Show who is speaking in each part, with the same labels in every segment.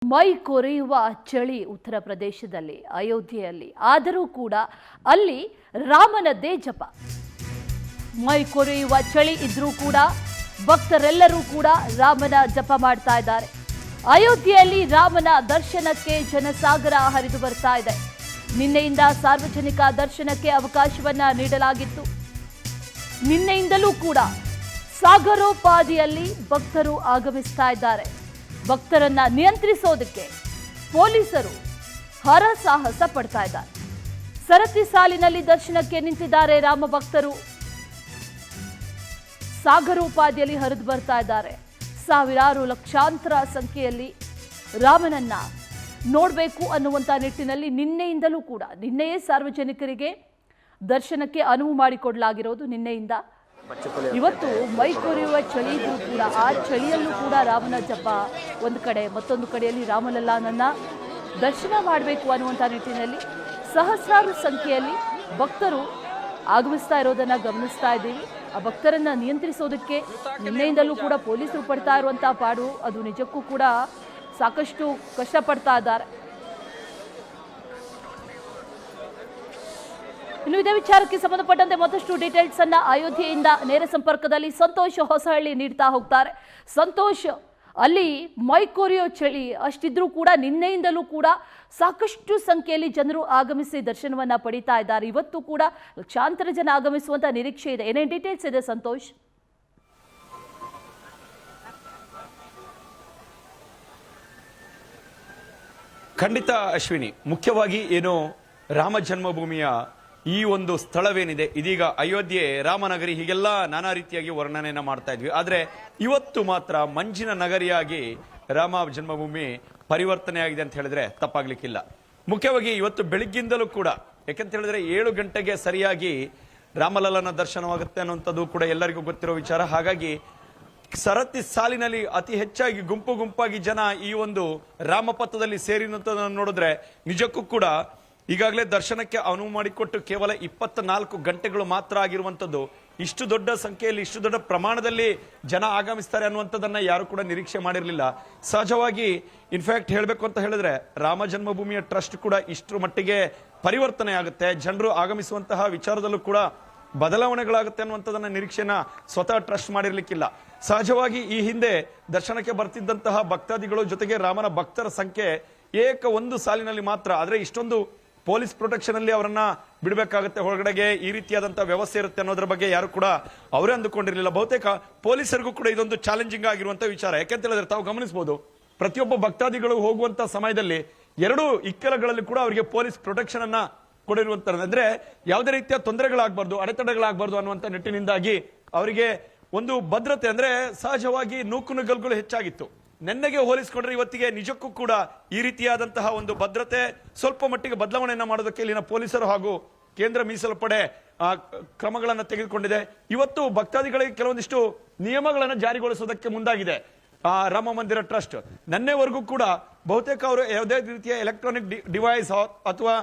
Speaker 1: ಮೈ ಕೊರೆಯುವ ಚಳಿ ಉತ್ತರ ಪ್ರದೇಶದಲ್ಲಿ ಅಯೋಧ್ಯೆಯಲ್ಲಿ ಆದರೂ ಕೂಡ ಅಲ್ಲಿ ರಾಮನದ್ದೇ ಜಪ. ಮೈ ಕೊರೆಯುವ ಚಳಿ ಇದ್ರೂ ಕೂಡ ಭಕ್ತರೆಲ್ಲರೂ ಕೂಡ ರಾಮನ ಜಪ ಮಾಡ್ತಾ ಇದ್ದಾರೆ. ಅಯೋಧ್ಯೆಯಲ್ಲಿ ರಾಮನ ದರ್ಶನಕ್ಕೆ ಜನಸಾಗರ ಹರಿದು ಬರ್ತಾ ಇದೆ. ನಿನ್ನೆಯಿಂದ ಸಾರ್ವಜನಿಕ ದರ್ಶನಕ್ಕೆ ಅವಕಾಶವನ್ನ ನೀಡಲಾಗಿತ್ತು. ನಿನ್ನೆಯಿಂದಲೂ ಕೂಡ ಸಾಗರೋಪಾದಿಯಲ್ಲಿ ಭಕ್ತರು ಆಗಮಿಸ್ತಾ ಇದ್ದಾರೆ. ಭಕ್ತರನ್ನ ನಿಯಂತ್ರಿಸೋದಕ್ಕೆ ಪೊಲೀಸರು ಹರಸಾಹಸ ಪಡ್ತಾ ಇದ್ದಾರೆ. ಸರತಿ ಸಾಲಿನಲ್ಲಿ ದರ್ಶನಕ್ಕೆ ನಿಂತಿದ್ದಾರೆ ರಾಮ ಭಕ್ತರು. ಸಾಗರೋಪಾದಿಯಲ್ಲಿ ಹರಿದು ಬರ್ತಾ ಇದ್ದಾರೆ. ಸಾವಿರಾರು ಲಕ್ಷಾಂತರ ಸಂಖ್ಯೆಯಲ್ಲಿ ರಾಮನನ್ನ ನೋಡಬೇಕು ಅನ್ನುವಂಥ ನಿಟ್ಟಿನಲ್ಲಿ ನಿನ್ನೆಯಿಂದಲೂ ಕೂಡ ನಿನ್ನೆಯೇ ಸಾರ್ವಜನಿಕರಿಗೆ ದರ್ಶನಕ್ಕೆ ಅನುವು ಮಾಡಿಕೊಡಲಾಗಿರೋದು. ನಿನ್ನೆಯಿಂದ ಇವತ್ತು ಮೈ ಕೊರೆಯುವ ಚಳಿ ಇದ್ರೂ ಕೂಡ ಆ ಚಳಿಯಲ್ಲೂ ಕೂಡ ರಾಮನ ಜಪ ಒಂದು ಕಡೆ, ಮತ್ತೊಂದು ಕಡೆಯಲ್ಲಿ ರಾಮಲಲ್ಲಾನನ್ನ ದರ್ಶನ ಮಾಡಬೇಕು ಅನ್ನುವಂಥ ನಿಟ್ಟಿನಲ್ಲಿ ಸಹಸ್ರಾರು ಸಂಖ್ಯೆಯಲ್ಲಿ ಭಕ್ತರು ಆಗಮಿಸ್ತಾ ಇರೋದನ್ನ ಗಮನಿಸ್ತಾ ಇದ್ದೀವಿ. ಆ ಭಕ್ತರನ್ನ ನಿಯಂತ್ರಿಸೋದಕ್ಕೆ ನಿನ್ನೆಯಿಂದಲೂ ಕೂಡ ಪೊಲೀಸರು ಪಡ್ತಾ ಇರುವಂಥ ಪಾಡು ಅದು ನಿಜಕ್ಕೂ ಕೂಡ ಸಾಕಷ್ಟು ಕಷ್ಟಪಡ್ತಾ ಇದ್ದಾರೆ. ಇನ್ನು ಇದೇ ವಿಚಾರಕ್ಕೆ ಸಂಬಂಧಪಟ್ಟಂತೆ ಮತ್ತಷ್ಟು ಡೀಟೇಲ್ಸ್ ಅನ್ನ ಅಯೋಧ್ಯೆಯಿಂದ ನೇರ ಸಂಪರ್ಕದಲ್ಲಿ ಸಂತೋಷ್ ಹೊಸಹಳ್ಳಿ ನೀಡ್ತಾ ಹೋಗ್ತಾರೆ. ಸಂತೋಷ್, ಅಲ್ಲಿ ಮೈ ಕೊರೆಯೋ ಚಳಿ ಅಷ್ಟಿದ್ರೂ ಕೂಡ ನಿನ್ನೆಯಿಂದಲೂ ಕೂಡ ಸಾಕಷ್ಟು ಸಂಖ್ಯೆಯಲ್ಲಿ ಜನರು ಆಗಮಿಸಿ ದರ್ಶನವನ್ನ ಪಡಿತಾ ಇದ್ದಾರೆ. ಇವತ್ತು ಕೂಡ ಲಕ್ಷಾಂತರ ಜನ ಆಗಮಿಸುವಂತ ನಿರೀಕ್ಷೆ ಇದೆ. ಏನೇನು ಡೀಟೇಲ್ಸ್ ಇದೆ ಸಂತೋಷ್?
Speaker 2: ಖಂಡಿತ ಅಶ್ವಿನಿ, ಮುಖ್ಯವಾಗಿ ಏನು ರಾಮ ಜನ್ಮಭೂಮಿಯ ಈ ಒಂದು ಸ್ಥಳವೇನಿದೆ, ಇದೀಗ ಅಯೋಧ್ಯೆ ರಾಮನಗರಿ ಹೀಗೆಲ್ಲ ನಾನಾ ರೀತಿಯಾಗಿ ವರ್ಣನೆಯನ್ನ ಮಾಡ್ತಾ ಇದ್ವಿ. ಆದ್ರೆ ಇವತ್ತು ಮಾತ್ರ ಮಂಜಿನ ನಗರಿಯಾಗಿ ರಾಮ ಜನ್ಮಭೂಮಿ ಪರಿವರ್ತನೆ ಆಗಿದೆ ಅಂತ ಹೇಳಿದ್ರೆ ತಪ್ಪಾಗ್ಲಿಕ್ಕಿಲ್ಲ. ಮುಖ್ಯವಾಗಿ ಇವತ್ತು ಬೆಳಿಗ್ಗಿಂದಲೂ ಕೂಡ, ಯಾಕಂತ ಹೇಳಿದ್ರೆ 7 ಗಂಟೆಗೆ ಸರಿಯಾಗಿ ರಾಮಲಲ್ಲನ ದರ್ಶನವಾಗುತ್ತೆ ಅನ್ನುವಂಥದ್ದು ಕೂಡ ಎಲ್ಲರಿಗೂ ಗೊತ್ತಿರೋ ವಿಚಾರ. ಹಾಗಾಗಿ ಸರತಿ ಸಾಲಿನಲ್ಲಿ ಅತಿ ಹೆಚ್ಚಾಗಿ ಗುಂಪು ಗುಂಪಾಗಿ ಜನ ಈ ಒಂದು ರಾಮಪಥದಲ್ಲಿ ಸೇರಿದಂಥದ್ದನ್ನು ನೋಡಿದ್ರೆ ನಿಜಕ್ಕೂ ಕೂಡ ಈಗಾಗಲೇ ದರ್ಶನಕ್ಕೆ ಅನುವು ಮಾಡಿಕೊಟ್ಟು ಕೇವಲ 24 ಗಂಟೆಗಳು ಮಾತ್ರ ಆಗಿರುವಂಥದ್ದು. ಇಷ್ಟು ದೊಡ್ಡ ಸಂಖ್ಯೆಯಲ್ಲಿ, ಇಷ್ಟು ದೊಡ್ಡ ಪ್ರಮಾಣದಲ್ಲಿ ಜನ ಆಗಮಿಸ್ತಾರೆ ಅನ್ನುವಂಥದ್ದನ್ನ ಯಾರು ಕೂಡ ನಿರೀಕ್ಷೆ ಮಾಡಿರಲಿಲ್ಲ. ಸಹಜವಾಗಿ ಇನ್ಫ್ಯಾಕ್ಟ್ ಹೇಳಬೇಕು ಅಂತ ಹೇಳಿದ್ರೆ ರಾಮ ಜನ್ಮಭೂಮಿಯ ಟ್ರಸ್ಟ್ ಕೂಡ ಇಷ್ಟರ ಮಟ್ಟಿಗೆ ಪರಿವರ್ತನೆ ಆಗುತ್ತೆ, ಜನರು ಆಗಮಿಸುವಂತಹ ವಿಚಾರದಲ್ಲೂ ಕೂಡ ಬದಲಾವಣೆಗಳಾಗುತ್ತೆ ಅನ್ನುವಂಥದ್ದನ್ನ ನಿರೀಕ್ಷೆನ ಸ್ವತಃ ಟ್ರಸ್ಟ್ ಮಾಡಿರ್ಲಿಕ್ಕಿಲ್ಲ. ಸಹಜವಾಗಿ ಈ ಹಿಂದೆ ದರ್ಶನಕ್ಕೆ ಬರ್ತಿದ್ದಂತಹ ಭಕ್ತಾದಿಗಳು ಜೊತೆಗೆ ರಾಮನ ಭಕ್ತರ ಸಂಖ್ಯೆ ಒಂದು ಸಾಲಿನಲ್ಲಿ ಮಾತ್ರ. ಆದ್ರೆ ಇಷ್ಟೊಂದು ಪೊಲೀಸ್ ಪ್ರೊಟೆಕ್ಷನ್ ಅಲ್ಲಿ ಅವರನ್ನ ಬಿಡಬೇಕಾಗುತ್ತೆ ಹೊರಗಡೆಗೆ, ಈ ರೀತಿಯಾದಂತಹ ವ್ಯವಸ್ಥೆ ಇರುತ್ತೆ ಅನ್ನೋದ್ರ ಬಗ್ಗೆ ಯಾರು ಕೂಡ ಅವರೇ ಅಂದುಕೊಂಡಿರಲಿಲ್ಲ. ಬಹುತೇಕ ಪೊಲೀಸರಿಗೂ ಕೂಡ ಇದೊಂದು ಚಾಲೆಂಜಿಂಗ್ ಆಗಿರುವಂತಹ ವಿಚಾರ. ಯಾಕೆಂತ ಹೇಳಿದ್ರೆ ತಾವು ಗಮನಿಸಬಹುದು, ಪ್ರತಿಯೊಬ್ಬ ಭಕ್ತಾದಿಗಳು ಹೋಗುವಂತ ಸಮಯದಲ್ಲಿ 2 ಇಕ್ಕೆಲಗಳಲ್ಲಿ ಕೂಡ ಅವರಿಗೆ ಪೊಲೀಸ್ ಪ್ರೊಟೆಕ್ಷನ್ ಅನ್ನ ಕೊಡಿರುವಂತದ್ದು. ಅಂದ್ರೆ ಯಾವುದೇ ರೀತಿಯ ತೊಂದರೆಗಳಾಗಬಾರ್ದು, ಅಡೆತಡೆಗಳಾಗಬಾರ್ದು ಅನ್ನುವಂತ ನಿಟ್ಟಿನಿಂದಾಗಿ ಅವರಿಗೆ ಒಂದು ಭದ್ರತೆ, ಅಂದ್ರೆ ಸಹಜವಾಗಿ ನೂಕುನುಗ್ಗಲ್ಗಳು ಹೆಚ್ಚಾಗಿತ್ತು. ನೆನ್ನೆಗೆ ಹೋಲಿಸಿಕೊಂಡ್ರೆ ಇವತ್ತಿಗೆ ನಿಜಕ್ಕೂ ಕೂಡ ಈ ರೀತಿಯಾದಂತಹ ಒಂದು ಭದ್ರತೆ ಸ್ವಲ್ಪ ಮಟ್ಟಿಗೆ ಬದಲಾವಣೆಯನ್ನ ಮಾಡೋದಕ್ಕೆ ಇಲ್ಲಿನ ಪೊಲೀಸರು ಹಾಗೂ ಕೇಂದ್ರ ಮೀಸಲು ಪಡೆ ಕ್ರಮಗಳನ್ನು ತೆಗೆದುಕೊಂಡಿದೆ. ಇವತ್ತು ಭಕ್ತಾದಿಗಳಿಗೆ ಕೆಲವೊಂದಿಷ್ಟು ನಿಯಮಗಳನ್ನು ಜಾರಿಗೊಳಿಸೋದಕ್ಕೆ ಮುಂದಾಗಿದೆ ರಾಮ ಮಂದಿರ ಟ್ರಸ್ಟ್. ನಿನ್ನೆವರೆಗೂ ಕೂಡ ಬಹುತೇಕ ಅವರು ಯಾವುದೇ ರೀತಿಯ ಎಲೆಕ್ಟ್ರಾನಿಕ್ ಡಿವೈಸ್ ಅಥವಾ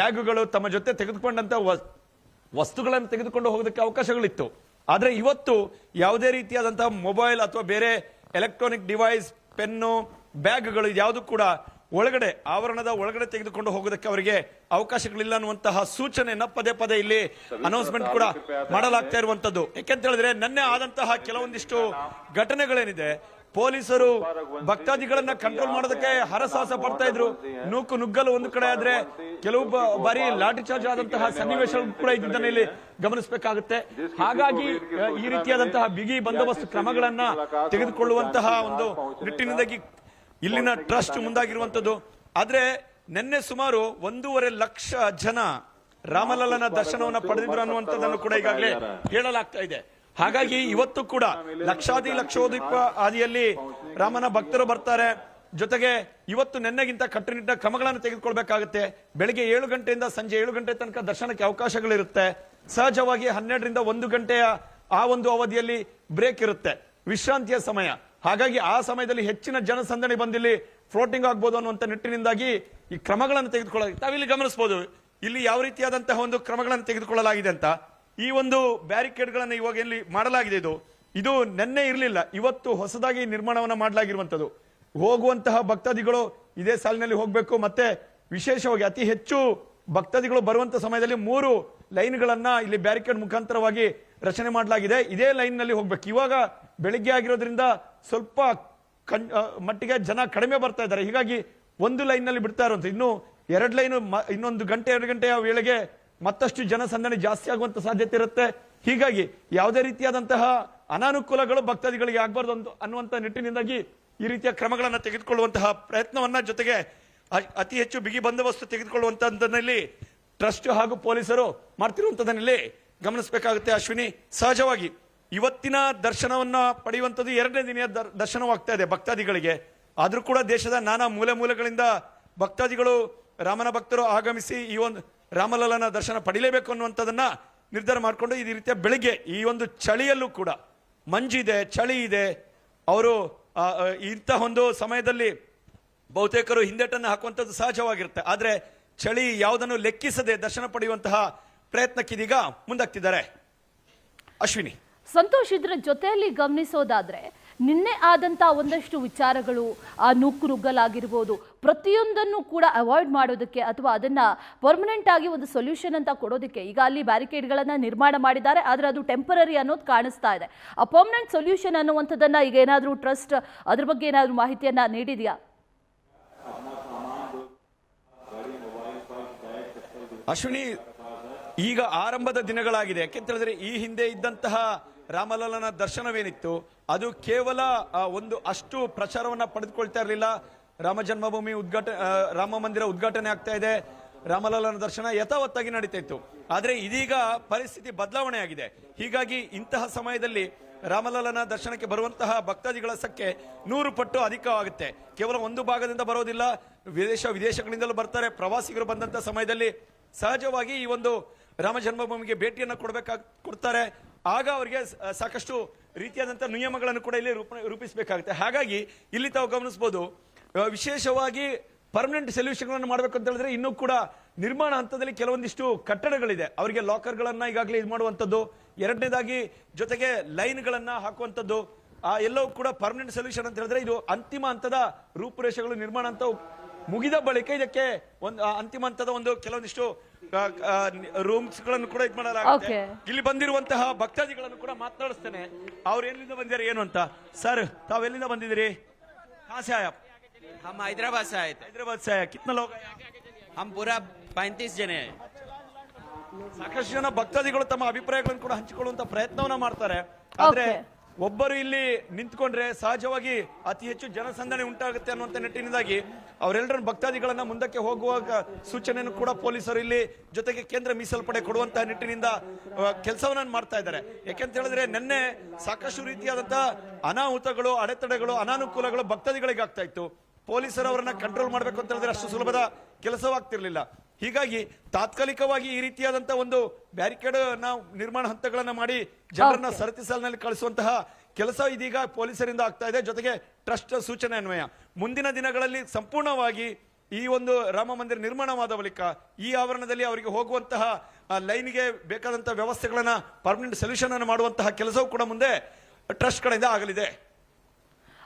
Speaker 2: ಬ್ಯಾಗ್ಗಳು ತಮ್ಮ ಜೊತೆ ತೆಗೆದುಕೊಂಡಂತ ವಸ್ತುಗಳನ್ನು ತೆಗೆದುಕೊಂಡು ಹೋಗೋದಕ್ಕೆ ಅವಕಾಶಗಳಿತ್ತು. ಆದ್ರೆ ಇವತ್ತು ಯಾವುದೇ ರೀತಿಯಾದಂತಹ ಮೊಬೈಲ್ ಅಥವಾ ಬೇರೆ ಎಲೆಕ್ಟ್ರಾನಿಕ್ ಡಿವೈಸ್, ಪೆನ್ನು, ಬ್ಯಾಗ್ಗಳು ಯಾವುದು ಕೂಡ ಒಳಗಡೆ ಆವರಣದ ಒಳಗಡೆ ತೆಗೆದುಕೊಂಡು ಹೋಗೋದಕ್ಕೆ ಅವರಿಗೆ ಅವಕಾಶಗಳಿಲ್ಲ ಅನ್ನುವಂತಹ ಸೂಚನೆಯನ್ನ ಪದೇ ಪದೇ ಇಲ್ಲಿ ಅನೌನ್ಸ್ಮೆಂಟ್ ಕೂಡ ಮಾಡಲಾಗ್ತಾ ಇರುವಂತದ್ದು. ಯಾಕೆಂತ ಹೇಳಿದ್ರೆ ನಿನ್ನೆ ಆದಂತಹ ಕೆಲವೊಂದಿಷ್ಟು ಘಟನೆಗಳೇನಿದೆ, ಪೊಲೀಸರು ಭಕ್ತಾದಿಗಳನ್ನ ಕಂಟ್ರೋಲ್ ಮಾಡೋದಕ್ಕೆ ಹರಸಾಹಸ ಪಡ್ತಾ ಇದ್ರು. ನೂಕು ನುಗ್ಗಲು ಒಂದು ಕಡೆ ಆದ್ರೆ ಕೆಲವು ಬಾರಿ ಲಾಠಿ ಚಾರ್ಜ್ ಆದಂತಹ ಸನ್ನಿವೇಶ ಕೂಡ ಇದನ್ನ ಇಲ್ಲಿ ಗಮನಿಸಬೇಕಾಗುತ್ತೆ. ಹಾಗಾಗಿ ಈ ರೀತಿಯಾದಂತಹ ಬಿಗಿ ಬಂದೋಬಸ್ತ್ ಕ್ರಮಗಳನ್ನ ತೆಗೆದುಕೊಳ್ಳುವಂತಹ ಒಂದು ನಿಟ್ಟಿನಿಂದಾಗಿ ಇಲ್ಲಿನ ಟ್ರಸ್ಟ್ ಮುಂದಾಗಿರುವಂತದ್ದು. ಆದ್ರೆ ನಿನ್ನೆ ಸುಮಾರು 1.5 ಲಕ್ಷ ಜನ ರಾಮಲಲ್ಲನ ದರ್ಶನವನ್ನ ಪಡೆದಿದ್ರು ಅನ್ನುವಂಥದ್ದನ್ನು ಕೂಡ ಈಗಾಗಲೇ ಹೇಳಲಾಗ್ತಾ ಇದೆ. ಹಾಗಾಗಿ ಇವತ್ತು ಕೂಡ ಲಕ್ಷೋದೀಪ ಆದಿಯಲ್ಲಿ ರಾಮನ ಭಕ್ತರು ಬರ್ತಾರೆ. ಜೊತೆಗೆ ಇವತ್ತು ನಿನ್ನೆಗಿಂತ ಕಟ್ಟುನಿಟ್ಟಿನ ಕ್ರಮಗಳನ್ನು ತೆಗೆದುಕೊಳ್ಬೇಕಾಗುತ್ತೆ. ಬೆಳಿಗ್ಗೆ 7 ಗಂಟೆಯಿಂದ ಸಂಜೆ 7 ಗಂಟೆ ತನಕ ದರ್ಶನಕ್ಕೆ ಅವಕಾಶಗಳಿರುತ್ತೆ. ಸಹಜವಾಗಿ 12ರಿಂದ 1 ಗಂಟೆಯ ಆ ಒಂದು ಅವಧಿಯಲ್ಲಿ ಬ್ರೇಕ್ ಇರುತ್ತೆ, ವಿಶ್ರಾಂತಿಯ ಸಮಯ. ಹಾಗಾಗಿ ಆ ಸಮಯದಲ್ಲಿ ಹೆಚ್ಚಿನ ಜನಸಂದಣಿ ಬಂದಿಲ್ಲಿ ಫ್ಲೋಟಿಂಗ್ ಆಗ್ಬೋದು ಅನ್ನುವಂಥ ನಿಟ್ಟಿನಿಂದಾಗಿ ಈ ಕ್ರಮಗಳನ್ನು ತೆಗೆದುಕೊಳ್ಳಲಾಗಿದೆ. ತಾವಿಲ್ಲಿ ಗಮನಿಸಬಹುದು ಇಲ್ಲಿ ಯಾವ ರೀತಿಯಾದಂತಹ ಒಂದು ಕ್ರಮಗಳನ್ನು ತೆಗೆದುಕೊಳ್ಳಲಾಗಿದೆ ಅಂತ. ಈ ಒಂದು ಬ್ಯಾರಿಕೇಡ್ಗಳನ್ನು ಇವಾಗ ಎಲ್ಲಿ ಮಾಡಲಾಗಿದೆ, ಇದು ನಿನ್ನೆ ಇರಲಿಲ್ಲ, ಇವತ್ತು ಹೊಸದಾಗಿ ನಿರ್ಮಾಣವನ್ನ ಮಾಡಲಾಗಿರುವಂತದ್ದು. ಹೋಗುವಂತಹ ಭಕ್ತಾದಿಗಳು ಇದೇ ಸಾಲಿನಲ್ಲಿ ಹೋಗಬೇಕು. ಮತ್ತೆ ವಿಶೇಷವಾಗಿ ಅತಿ ಹೆಚ್ಚು ಭಕ್ತಾದಿಗಳು ಬರುವಂತ ಸಮಯದಲ್ಲಿ 3 ಲೈನ್ಗಳನ್ನ ಇಲ್ಲಿ ಬ್ಯಾರಿಕೇಡ್ ಮುಖಾಂತರವಾಗಿ ರಚನೆ ಮಾಡಲಾಗಿದೆ. ಇದೇ ಲೈನ್ ನಲ್ಲಿ ಹೋಗ್ಬೇಕು. ಇವಾಗ ಬೆಳಿಗ್ಗೆ ಆಗಿರೋದ್ರಿಂದ ಸ್ವಲ್ಪ ಮಟ್ಟಿಗೆ ಜನ ಕಡಿಮೆ ಬರ್ತಾ ಇದ್ದಾರೆ. ಹೀಗಾಗಿ ಒಂದು ಲೈನ್ ನಲ್ಲಿ ಬಿಡ್ತಾ ಇರುವಂತ, ಇನ್ನು 2 ಲೈನ್ ಇನ್ನೊಂದು ಗಂಟೆ 2 ಗಂಟೆಯ ವೇಳೆಗೆ ಮತ್ತಷ್ಟು ಜನಸಂದಣಿ ಜಾಸ್ತಿ ಆಗುವಂತ ಸಾಧ್ಯತೆ ಇರುತ್ತೆ. ಹೀಗಾಗಿ ಯಾವುದೇ ರೀತಿಯಾದಂತಹ ಅನಾನುಕೂಲಗಳು ಭಕ್ತಾದಿಗಳಿಗೆ ಆಗಬಾರ್ದು ಅನ್ನುವಂತ ನಿಟ್ಟಿನಿಂದಾಗಿ ಈ ರೀತಿಯ ಕ್ರಮಗಳನ್ನು ತೆಗೆದುಕೊಳ್ಳುವಂತಹ ಪ್ರಯತ್ನವನ್ನ, ಜೊತೆಗೆ ಅತಿ ಹೆಚ್ಚು ಬಿಗಿ ಬಂದೋಬಸ್ತು ತೆಗೆದುಕೊಳ್ಳುವಂತಹದ್ದಲ್ಲಿ ಟ್ರಸ್ಟ್ ಹಾಗೂ ಪೊಲೀಸರು ಮಾಡ್ತಿರುವಂತದನ್ನಲ್ಲಿ ಗಮನಿಸಬೇಕಾಗುತ್ತೆ. ಅಶ್ವಿನಿ, ಸಹಜವಾಗಿ ಇವತ್ತಿನ ದರ್ಶನವನ್ನ ಪಡೆಯುವಂಥದ್ದು 2ನೇ ದಿನ ದರ್ಶನವಾಗ್ತಾ ಇದೆ ಭಕ್ತಾದಿಗಳಿಗೆ. ಆದ್ರೂ ಕೂಡ ದೇಶದ ನಾನಾ ಮೂಲೆ ಮೂಲೆಗಳಿಂದ ಭಕ್ತಾದಿಗಳು, ರಾಮನ ಭಕ್ತರು ಆಗಮಿಸಿ ಈ ಒಂದು ರಾಮಲಲ್ಲನ ದರ್ಶನ ಪಡಿಲೇಬೇಕು ಅನ್ನುವಂಥದ್ದನ್ನ ನಿರ್ಧಾರ ಮಾಡಿಕೊಂಡು ಈ ರೀತಿಯ ಬೆಳಿಗ್ಗೆ ಈ ಒಂದು ಚಳಿಯಲ್ಲೂ ಕೂಡ, ಮಂಜಿದೆ, ಚಳಿ ಇದೆ, ಅವರು ಇಂತಹ ಒಂದು ಸಮಯದಲ್ಲಿ ಬಹುತೇಕರು ಹಿಂದೇಟನ್ನು ಹಾಕುವಂಥದ್ದು ಸಹಜವಾಗಿರುತ್ತೆ. ಆದ್ರೆ ಚಳಿ ಯಾವುದನ್ನು ಲೆಕ್ಕಿಸದೆ ದರ್ಶನ ಪಡೆಯುವಂತಹ ಪ್ರಯತ್ನಕ್ಕಿದೀಗ ಮುಂದಾಗ್ತಿದ್ದಾರೆ. ಅಶ್ವಿನಿ,
Speaker 1: ಸಂತೋಷ್, ಇದರ ಜೊತೆಯಲ್ಲಿ ಗಮನಿಸೋದಾದ್ರೆ ನಿನ್ನೆ ಆದಂತ ಒಂದಷ್ಟು ವಿಚಾರಗಳು, ಆ ನೂಕುನುಗ್ಗಲಾಗಿರ್ಬೋದು, ಪ್ರತಿಯೊಂದನ್ನು ಕೂಡ ಅವಾಯ್ಡ್ ಮಾಡೋದಕ್ಕೆ ಅಥವಾ ಅದನ್ನ ಪರ್ಮನೆಂಟ್ ಆಗಿ ಒಂದು ಸೊಲ್ಯೂಷನ್ ಅಂತ ಕೊಡೋದಕ್ಕೆ ಈಗ ಅಲ್ಲಿ ಬ್ಯಾರಿಕೇಡ್ಗಳನ್ನ ನಿರ್ಮಾಣ ಮಾಡಿದ್ದಾರೆ. ಆದ್ರೆ ಅದು ಟೆಂಪರರಿ ಅನ್ನೋದು ಕಾಣಿಸ್ತಾ ಇದೆ. ಆ ಪರ್ಮನೆಂಟ್ ಸೊಲ್ಯೂಷನ್ ಅನ್ನುವಂಥದ್ದನ್ನ ಈಗ ಏನಾದರೂ ಟ್ರಸ್ಟ್ ಅದ್ರ ಬಗ್ಗೆ ಏನಾದರೂ ಮಾಹಿತಿಯನ್ನ ನೀಡಿದೆಯಾ?
Speaker 2: ಅಶ್ವಿನಿ, ಈಗ ಆರಂಭದ ದಿನಗಳಾಗಿದೆ. ಯಾಕೆಂತ ಹೇಳಿದ್ರೆ ಈ ಹಿಂದೆ ಇದ್ದಂತಹ ರಾಮಲಲ್ಲನ ದರ್ಶನವೇನಿತ್ತು ಅದು ಕೇವಲ ಒಂದು ಅಷ್ಟು ಪ್ರಚಾರವನ್ನ ಪಡೆದುಕೊಳ್ತಾ ಇರಲಿಲ್ಲ. ರಾಮ ಜನ್ಮಭೂಮಿ ರಾಮ ಮಂದಿರ ಉದ್ಘಾಟನೆ ಆಗ್ತಾ ಇದೆ, ರಾಮಲಲ್ಲನ ದರ್ಶನ ಯಥಾವತ್ತಾಗಿ ನಡೀತಾ ಇತ್ತು. ಆದ್ರೆ ಇದೀಗ ಪರಿಸ್ಥಿತಿ ಬದಲಾವಣೆ ಆಗಿದೆ. ಹೀಗಾಗಿ ಇಂತಹ ಸಮಯದಲ್ಲಿ ರಾಮಲಲ್ಲನ ದರ್ಶನಕ್ಕೆ ಬರುವಂತಹ ಭಕ್ತಾದಿಗಳ ಸಂಖ್ಯೆ 100 ಪಟ್ಟು ಅಧಿಕವಾಗುತ್ತೆ. ಕೇವಲ ಒಂದು ಭಾಗದಿಂದ ಬರೋದಿಲ್ಲ, ವಿದೇಶಗಳಿಂದಲೂ ಬರ್ತಾರೆ. ಪ್ರವಾಸಿಗರು ಬಂದಂತ ಸಮಯದಲ್ಲಿ ಸಹಜವಾಗಿ ಈ ಒಂದು ರಾಮ ಜನ್ಮಭೂಮಿಗೆ ಭೇಟಿಯನ್ನು ಕೊಡ್ತಾರೆ. ಆಗ ಅವರಿಗೆ ಸಾಕಷ್ಟು ರೀತಿಯಾದಂತಹ ನಿಯಮಗಳನ್ನು ಕೂಡ ಇಲ್ಲಿ ರೂಪಿಸಬೇಕಾಗುತ್ತೆ. ಹಾಗಾಗಿ ಇಲ್ಲಿ ತಾವು ಗಮನಿಸಬಹುದು, ವಿಶೇಷವಾಗಿ ಪರ್ಮನೆಂಟ್ ಸೊಲ್ಯೂಷನ್ ಮಾಡಬೇಕು ಅಂತ ಹೇಳಿದ್ರೆ ಇನ್ನೂ ಕೂಡ ನಿರ್ಮಾಣ ಹಂತದಲ್ಲಿ ಕೆಲವೊಂದಿಷ್ಟು ಕಟ್ಟಡಗಳಿದೆ, ಅವರಿಗೆ ಲಾಕರ್ಗಳನ್ನ ಈಗಾಗಲೇ ಇದು ಮಾಡುವಂಥದ್ದು. 2ನೇದಾಗಿ ಜೊತೆಗೆ ಲೈನ್ಗಳನ್ನ ಹಾಕುವಂಥದ್ದು, ಎಲ್ಲವೂ ಕೂಡ ಪರ್ಮನೆಂಟ್ ಸೊಲ್ಯೂಷನ್ ಅಂತ ಹೇಳಿದ್ರೆ ಇದು ಅಂತಿಮ ಹಂತದ ರೂಪುರೇಷೆಗಳು ನಿರ್ಮಾಣ ಅಂತ ಮುಗಿದ ಬಳಿಕ ಇದಕ್ಕೆ ಒಂದು ಅಂತಿಮ ಹಂತದ ಒಂದು ಕೆಲವೊಂದಿಷ್ಟು ರೂಮ್ಸ್ ಗಳನ್ನು ಕೂಡ ಇದು ಮಾಡಲಾಗುತ್ತೆ. ಇಲ್ಲಿ ಬಂದಿರುವಂತಹ ಭಕ್ತಾದಿಗಳನ್ನು ಕೂಡ ಮಾತನಾಡಿಸ್ತೇನೆ. ಅವ್ರು ಎಲ್ಲಿಂದ ಬಂದಿದ್ದಾರೆ ಏನು ಅಂತ. ಸರ್, ತಾವ್ ಎಲ್ಲಿಂದ ಬಂದಿದ್ದೀರಿ? कहाँ से आए आप?
Speaker 3: हम हैदराबाद से आए थे।
Speaker 2: हैदराबाद से आए। कितना लोग?
Speaker 3: हम पूरा 35 जने हैं।
Speaker 2: ಸಾಕಷ್ಟು ಜನ ಭಕ್ತಾದಿಗಳು ತಮ್ಮ ಅಭಿಪ್ರಾಯಗಳನ್ನು ಕೂಡ ಹಂಚಿಕೊಳ್ಳುವಂತ ಪ್ರಯತ್ನವನ್ನ ಮಾಡ್ತಾರೆ. ಆದ್ರೆ ಒಬ್ಬರು ಇಲ್ಲಿ ನಿಂತ್ಕೊಂಡ್ರೆ ಸಹಜವಾಗಿ ಅತಿ ಹೆಚ್ಚು ಜನಸಂದಣಿ ಉಂಟಾಗುತ್ತೆ ಅನ್ನುವಂತ ನಿಟ್ಟಿನಿಂದಾಗಿ ಅವರೆಲ್ಲರನ್ನ ಭಕ್ತಾದಿಗಳನ್ನ ಮುಂದಕ್ಕೆ ಹೋಗುವಾಗ ಸೂಚನೆಯನ್ನು ಕೂಡ ಪೊಲೀಸರು ಇಲ್ಲಿ ಜೊತೆಗೆ ಕೇಂದ್ರ ಮೀಸಲು ಪಡೆ ಕೊಡುವಂತಹ ನಿಟ್ಟಿನಿಂದ ಕೆಲಸವನ್ನ ಮಾಡ್ತಾ ಇದ್ದಾರೆ. ಯಾಕೆಂತ ಹೇಳಿದ್ರೆ ನಿನ್ನೆ ಸಾಕಷ್ಟು ರೀತಿಯಾದಂತಹ ಅನಾಹುತಗಳು, ಅಡೆತಡೆಗಳು, ಅನಾನುಕೂಲಗಳು ಭಕ್ತಾದಿಗಳಿಗೆ ಆಗ್ತಾ ಇತ್ತು. ಪೊಲೀಸರು ಅವರನ್ನ ಕಂಟ್ರೋಲ್ ಮಾಡಬೇಕು ಅಂತ ಹೇಳಿದ್ರೆ ಅಷ್ಟು ಸುಲಭದ ಕೆಲಸವಾಗ್ತಿರ್ಲಿಲ್ಲ. ಹೀಗಾಗಿ ತಾತ್ಕಾಲಿಕವಾಗಿ ಈ ರೀತಿಯಾದಂತಹ ಒಂದು ಬ್ಯಾರಿಕೇಡ್ ನಾವು ನಿರ್ಮಾಣ ಹಂತಗಳನ್ನ ಮಾಡಿ ಜನರನ್ನ ಸರತಿ ಸಾಲಿನಲ್ಲಿ ಕಳಿಸುವಂತಹ ಕೆಲಸ ಇದೀಗ ಪೊಲೀಸರಿಂದ ಆಗ್ತಾ ಇದೆ. ಜೊತೆಗೆ ಟ್ರಸ್ಟ್ ಸೂಚನೆ ಅನ್ವಯ ಮುಂದಿನ ದಿನಗಳಲ್ಲಿ ಸಂಪೂರ್ಣವಾಗಿ ಈ ಒಂದು ರಾಮ ಮಂದಿರ ನಿರ್ಮಾಣವಾದ ಬಳಿಕ ಈ ಆವರಣದಲ್ಲಿ ಅವರಿಗೆ ಹೋಗುವಂತಹ ಲೈನ್ಗೆ ಬೇಕಾದಂತಹ ವ್ಯವಸ್ಥೆಗಳನ್ನ ಪರ್ಮನೆಂಟ್ ಸೊಲ್ಯೂಷನ್ ಅನ್ನು ಮಾಡುವಂತಹ ಕೆಲಸವೂ ಕೂಡ ಮುಂದೆ ಟ್ರಸ್ಟ್ ಕಡೆಯಿಂದ ಆಗಲಿದೆ.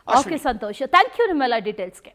Speaker 1: ಓಕೆ ಸಂತೋಷ್, ಥ್ಯಾಂಕ್ ಯು ನಿಮ್ಮೆಲ್ಲ ಡೀಟೇಲ್ಸ್ಗೆ.